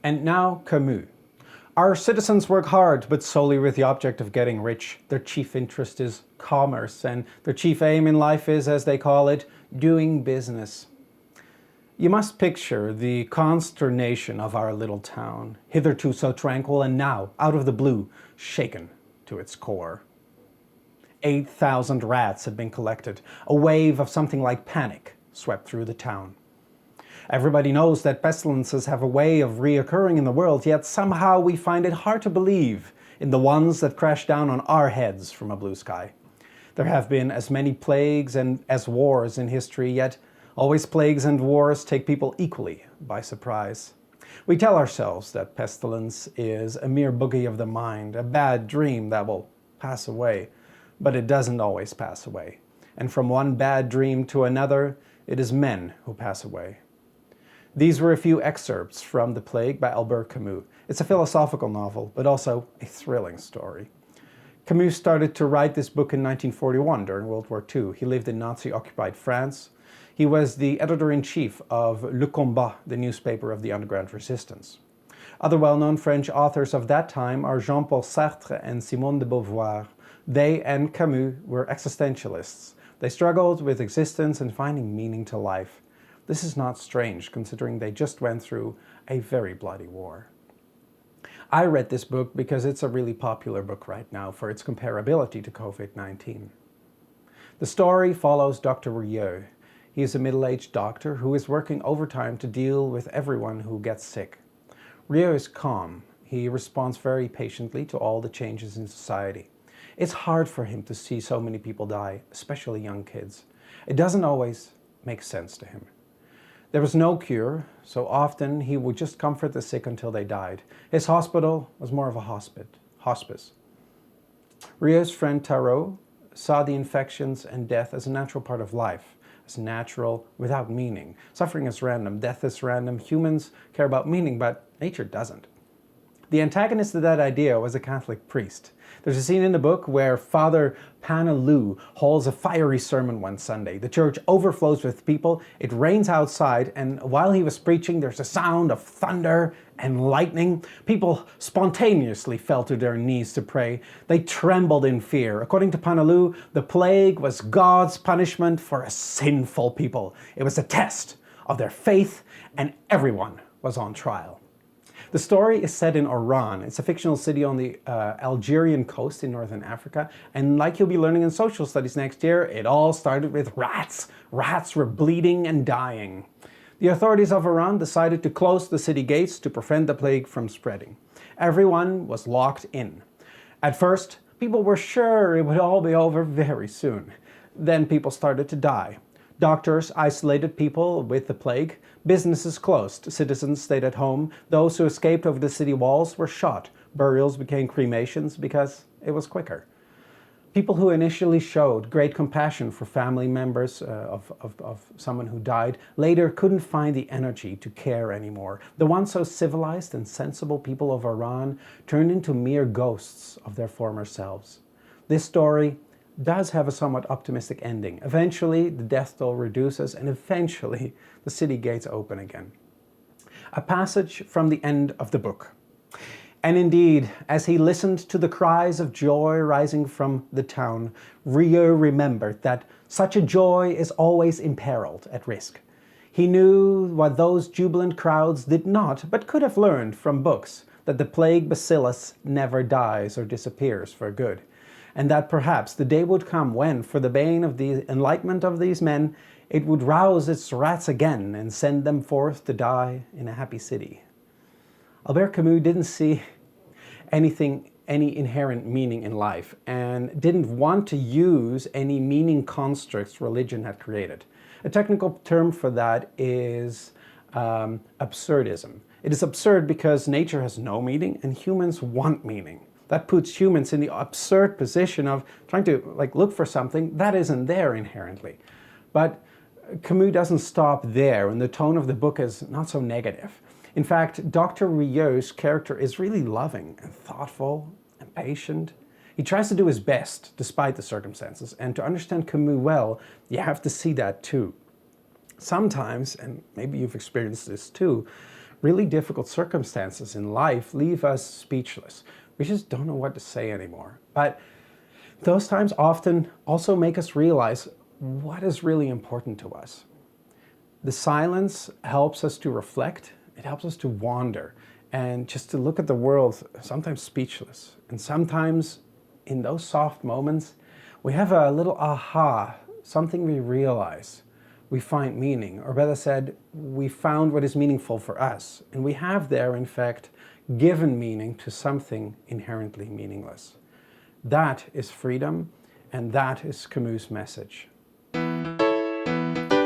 And now Camus. Our citizens work hard, but solely with the object of getting rich. Their chief interest is commerce, and their chief aim in life is, as they call it, doing business. You must picture the consternation of our little town, hitherto so tranquil and now, out of the blue, shaken to its core. 8,000 rats had been collected. A wave of something like panic swept through the town. Everybody knows that pestilences have a way of reoccurring in the world, yet somehow we find it hard to believe in the ones that crash down on our heads from a blue sky. There have been as many plagues and as wars in history, yet always plagues and wars take people equally by surprise. We tell ourselves that pestilence is a mere boogie of the mind, a bad dream that will pass away, but it doesn't always pass away. And from one bad dream to another, it is men who pass away. These were a few excerpts from The Plague by Albert Camus. It's a philosophical novel, but also a thrilling story. Camus started to write this book in 1941 during World War II. He lived in Nazi-occupied France. He was the editor-in-chief of Le Combat, the newspaper of the underground resistance. Other well-known French authors of that time are Jean-Paul Sartre and Simone de Beauvoir. They and Camus were existentialists. They struggled with existence and finding meaning to life. This is not strange, considering they just went through a very bloody war. I read this book because it's a really popular book right now for its comparability to COVID-19. The story follows Dr. Rieux. He is a middle-aged doctor who is working overtime to deal with everyone who gets sick. Rieux is calm. He responds very patiently to all the changes in society. It's hard for him to see so many people die, especially young kids. It doesn't always make sense to him. There was no cure, so often he would just comfort the sick until they died. His hospital was more of a hospice. Rieux's friend Tarot saw the infections and death as a natural part of life, as natural without meaning. Suffering is random, death is random, humans care about meaning, but nature doesn't. The antagonist of that idea was a Catholic priest. There's a scene in the book where Father Panaloo holds a fiery sermon one Sunday. The church overflows with people, it rains outside, and while he was preaching, there's a sound of thunder and lightning. People spontaneously fell to their knees to pray. They trembled in fear. According to Panaloo, the plague was God's punishment for a sinful people. It was a test of their faith, and everyone was on trial. The story is set in Oran. It's a fictional city on the Algerian coast in northern Africa. And like you'll be learning in social studies next year, it all started with rats. Rats were bleeding and dying. The authorities of Oran decided to close the city gates to prevent the plague from spreading. Everyone was locked in. At first, people were sure it would all be over very soon. Then people started to die. Doctors isolated people with the plague. Businesses closed. Citizens stayed at home. Those who escaped over the city walls were shot. Burials became cremations because it was quicker. People who initially showed great compassion for family members of someone who died later couldn't find the energy to care anymore. The once so civilized and sensible people of Iran turned into mere ghosts of their former selves. This story does have a somewhat optimistic ending. Eventually, the death toll reduces and eventually the city gates open again. A passage from the end of the book. And indeed, as he listened to the cries of joy rising from the town, Rieux remembered that such a joy is always imperiled, at risk. He knew what those jubilant crowds did not, but could have learned from books, that the plague bacillus never dies or disappears for good. And that perhaps the day would come when, for the bane of the enlightenment of these men, it would rouse its rats again and send them forth to die in a happy city. Albert Camus didn't see any inherent meaning in life and didn't want to use any meaning constructs religion had created. A technical term for that is absurdism. It is absurd because nature has no meaning and humans want meaning. That puts humans in the absurd position of trying to look for something that isn't there inherently. But Camus doesn't stop there, and the tone of the book is not so negative. In fact, Dr. Rieux's character is really loving and thoughtful and patient. He tries to do his best despite the circumstances, and to understand Camus well, you have to see that too. Sometimes, and maybe you've experienced this too, really difficult circumstances in life leave us speechless. We just don't know what to say anymore. But those times often also make us realize what is really important to us. The silence helps us to reflect, it helps us to wander, and just to look at the world, sometimes speechless. And sometimes in those soft moments, we have a little aha, something we realize. We find meaning, or better said, we found what is meaningful for us. And we have there, in fact, given meaning to something inherently meaningless. That is freedom, and that is Camus' message.